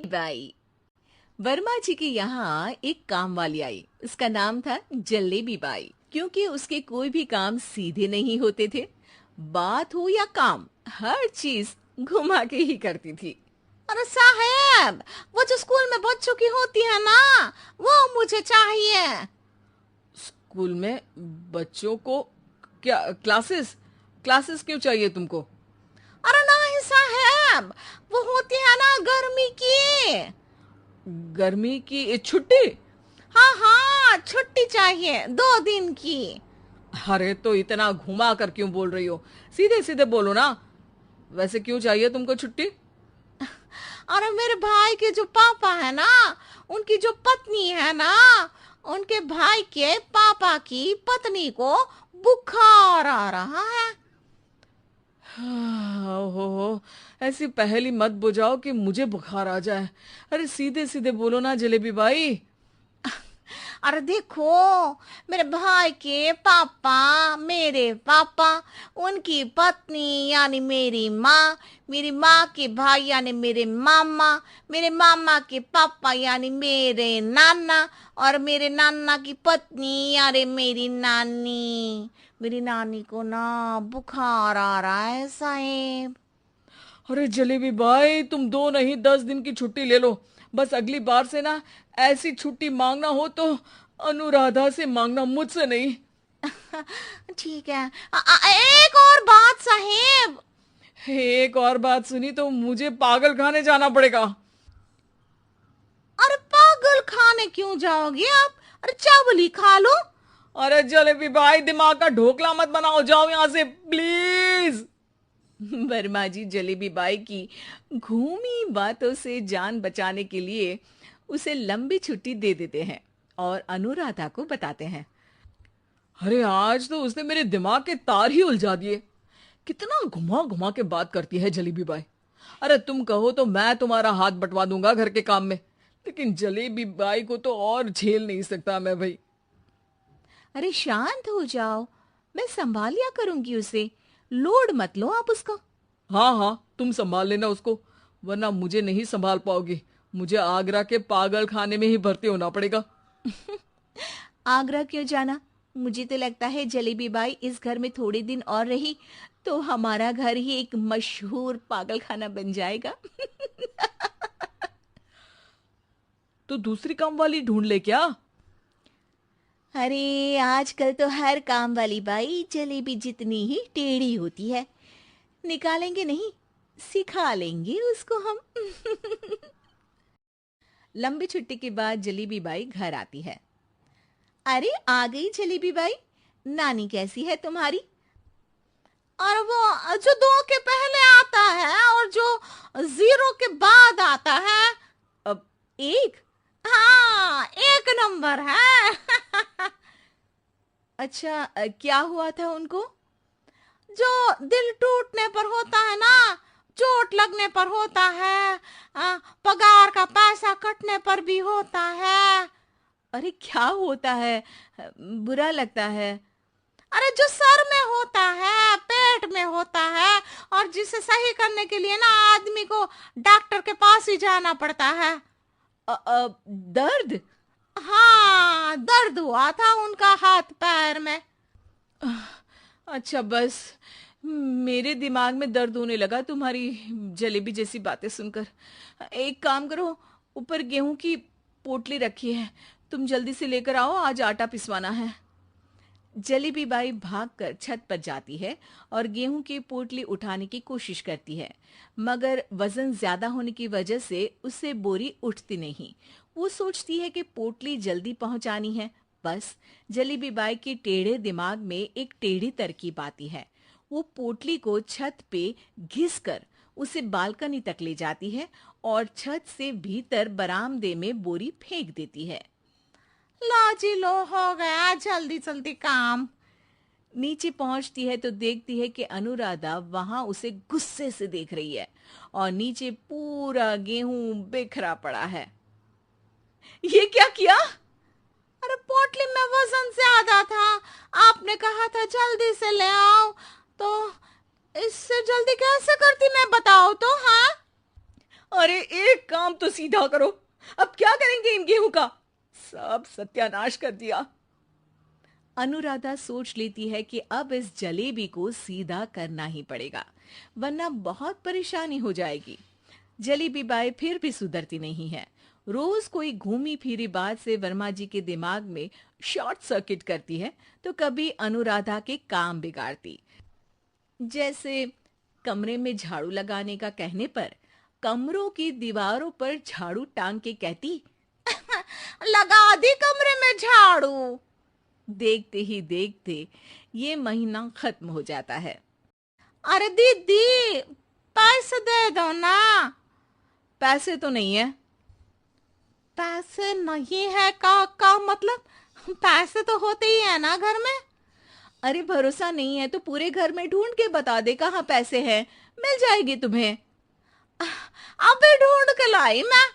By. Verma जी के यहाँ एक काम वाली आई। उसका नाम था जलेबी बाई। क्योंकि उसके कोई भी काम सीधे नहीं होते थे, बात हो या काम, हर चीज घुमा के ही करती थी। अरे साहब, वो जो स्कूल में बच्चों की होती है ना, वो मुझे चाहिए। स्कूल में बच्चों को क्या? क्लासेस क्लासेस क्यों चाहिए तुमको? अरे नहीं साहब, वो होती है ना गर्मी की। गर्मी की छुट्टी? हाँ हाँ, छुट्टी चाहिए 2 दिन की। अरे तो इतना घुमा कर क्यों बोल रही हो? सीधे सीधे बोलो ना। वैसे क्यों चाहिए तुमको छुट्टी? अरे मेरे भाई के जो पापा है ना, उनकी जो पत्नी है ना, उनके भाई के पापा की पत्नी को बुखार आ रहा है। ओहो, ऐसी पहेली मत बुझाओ कि मुझे बुखार आ जाए। अरे सीधे सीधे बोलो ना जलेबी बाई। अरे देखो, मेरे भाई के पापा, मेरे पापा, उनकी पत्नी यानी मेरी माँ के भाई यानी मेरे मामा के पापा यानी मेरे नाना, और मेरे नाना की पत्नी यानी मेरी नानी को ना बुखार आ रहा है साहेब। अरे जलेबी भाई, तुम 2 नहीं 10 दिन की छुट्टी ले लो। बस अगली बार से ना ऐसी छुट्टी मांगना हो तो अनुराधा से मांगना, मुझसे नहीं। ठीक है। एक और बात साहेब। एक और बात सुनी तो मुझे पागल खाने जाना पड़ेगा। अरे पागल खाने क्यों जाओगे आप? अरे चावल ही खा लो। अरे जलेबी भाई, दिमाग का ढोकला मत बनाओ, जाओ यहां से प्लीज। वर्मा जी जलेबी बाई की घूमी बातों से जान बचाने के लिए उसे लंबी छुट्टी दे देते हैं और अनुराधा को बताते हैं। अरे आज तो उसने मेरे दिमाग के तार ही उलझा दिए। कितना घुमा घुमा के बात करती है जलेबी बाई। अरे तुम कहो तो मैं तुम्हारा हाथ बंटवा दूंगा घर के काम में, लेकिन जलेबी बाई को तो और झेल नहीं सकता मैं भाई। अरे शांत हो जाओ, मैं संभाल लिया करूंगी उसे। लोड मत लो आप उसको। हाँ हाँ, तुम संभाल लेना उसको, वरना मुझे नहीं संभाल पाओगी। मुझे आगरा के पागल खाने में ही भर्ती होना पड़ेगा। आगरा क्यों जाना? मुझे तो लगता है जलेबी बाई इस घर में थोड़े दिन और रही तो हमारा घर ही एक मशहूर पागल खाना बन जाएगा। तो दूसरी काम वाली ढूंढ ले क्या? अरे आजकल तो हर काम वाली बाई जलेबी जितनी ही टेढ़ी होती है। निकालेंगे नहीं, सिखा लेंगे उसको हम। लंबी छुट्टी के बाद जलेबी बाई घर आती है। अरे आ गई जलेबी बाई, नानी कैसी है तुम्हारी? और वो जो 2 के पहले आता है और जो 0 के बाद आता है। अब एक। हाँ, 1 नंबर है। अच्छा, क्या हुआ था उनको? जो दिल टूटने पर होता है ना, चोट लगने पर होता है, पगार का पैसा कटने पर भी होता है। अरे क्या होता है? बुरा लगता है। अरे जो सर में होता है, पेट में होता है, और जिसे सही करने के लिए ना आदमी को डॉक्टर के पास ही जाना पड़ता है। दर्द? हाँ, दर्द हुआ था उनका हाथ पैर में। अच्छा बस, मेरे दिमाग में दर्द होने लगा तुम्हारी जलेबी जैसी बातें सुनकर। एक काम करो, ऊपर गेहूं की पोटली रखी है, तुम जल्दी से लेकर आओ, आज आटा पिसवाना है। जलेबी बाई भागकर छत पर जाती है और गेहूं की पोटली उठाने की कोशिश करती है, मगर वजन ज्यादा होने की वजह से उससे बोरी उठती नहीं। वो सोचती है कि पोटली जल्दी पहुंचानी है। बस जलेबी बाई के टेढ़े दिमाग में एक टेढ़ी तरकीब आती है। वो पोटली को छत पे घिस कर उसे बालकनी तक ले जाती है और छत से भीतर बरामदे में बोरी फेंक देती है। लो जी लो, हो गया जल्दी जल्दी काम। नीचे पहुंचती है तो देखती है कि अनुराधा वहां उसे गुस्से से देख रही है और नीचे पूरा गेहूं बिखरा पड़ा है। ये क्या किया? अरे पोटली में वजन ज्यादा था, आपने कहा था जल्दी से ले आओ, तो इससे जल्दी कैसे करती मैं बताओ तो। हाँ, अरे एक काम तो सीधा करो, अब क्या करेंगे इन गेहूं का? सब सत्यानाश कर दिया। अनुराधा सोच लेती है कि अब इस जलेबी को सीधा करना ही पड़ेगा, वरना बहुत परेशानी हो जाएगी। जलेबी बाई फिर भी सुधरती नहीं है। रोज कोई घूमी फिरी बात से वर्मा जी के दिमाग में शॉर्ट सर्किट करती है, तो कभी अनुराधा के काम बिगाड़ती। जैसे कमरे में झाड़ू लगाने का कहने पर कमरों की दीवारों पर झाड़ू टांग के कहती, लगा दी कमरे में झाड़ू। देखते ही देखते ये महीना खत्म हो जाता है। अरे दीदी, पैसे दे दो ना। पैसे तो नहीं है। पैसे नहीं है का मतलब? पैसे तो होते ही है ना घर में। अरे भरोसा नहीं है तो पूरे घर में ढूंढ के बता दे कहाँ पैसे हैं, मिल जाएगी तुम्हें। अबे ढूंढ के लाई मैं।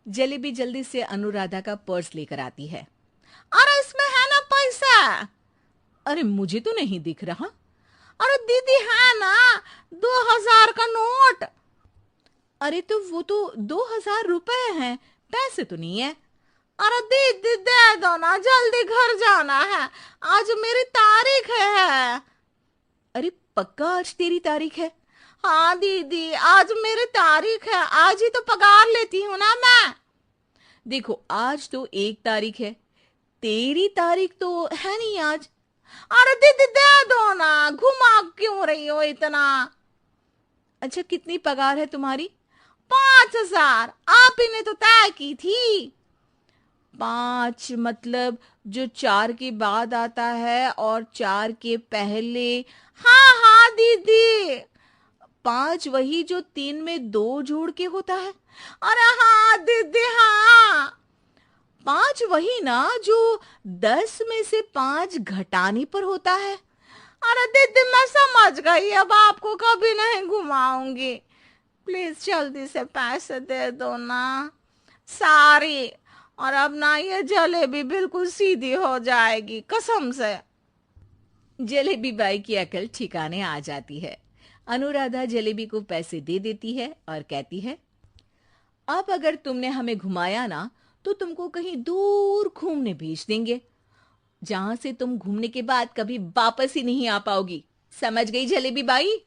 जलेबी जल्दी से अनुराधा का पर्स लेकर आती है। अरे इसमें है ना पैसा। अरे मुझे तो नहीं दिख रहा। अरे दीदी है ना, 2000 का नोट। अरे तो वो तो 2000 रुपए हैं, पैसे तो नहीं है। अरे दीदी दे दो ना, जल्दी घर जाना है, आज मेरी तारीख है। अरे पक्का आज तेरी तारीख है? हाँ दीदी, आज मेरी तारीख है, आज ही तो पगार लेती हूँ ना मैं। देखो आज तो 1 तारीख है, तेरी तारीख तो है नहीं आज। अरे दीदी दे दो ना, घुमा क्यों रही हो इतना? अच्छा कितनी पगार है तुम्हारी? 5000, आप ही ने तो तय की थी। 5 मतलब जो 4 के बाद आता है और 4 के पहले? हाँ हाँ दीदी। 5 वही जो 3 में 2 जोड़ के होता है? अरे हाँ दीदी हाँ। 5 वही ना जो 10 में से 5 घटाने पर होता है? अरे दीदी मैं समझ गई, अब आपको कभी नहीं घुमाऊंगी। प्लीज जल्दी से पैसे दे दो ना, सारी। और अब ना ये जलेबी बिल्कुल सीधी हो जाएगी, कसम से। जलेबी बाई की अकल ठिकाने आ जाती है। अनुराधा जलेबी को पैसे दे देती है और कहती है, अब अगर तुमने हमें घुमाया ना तो तुमको कहीं दूर घूमने भेज देंगे, जहां से तुम घूमने के बाद कभी वापस ही नहीं आ पाओगी। समझ गई जलेबी बाई?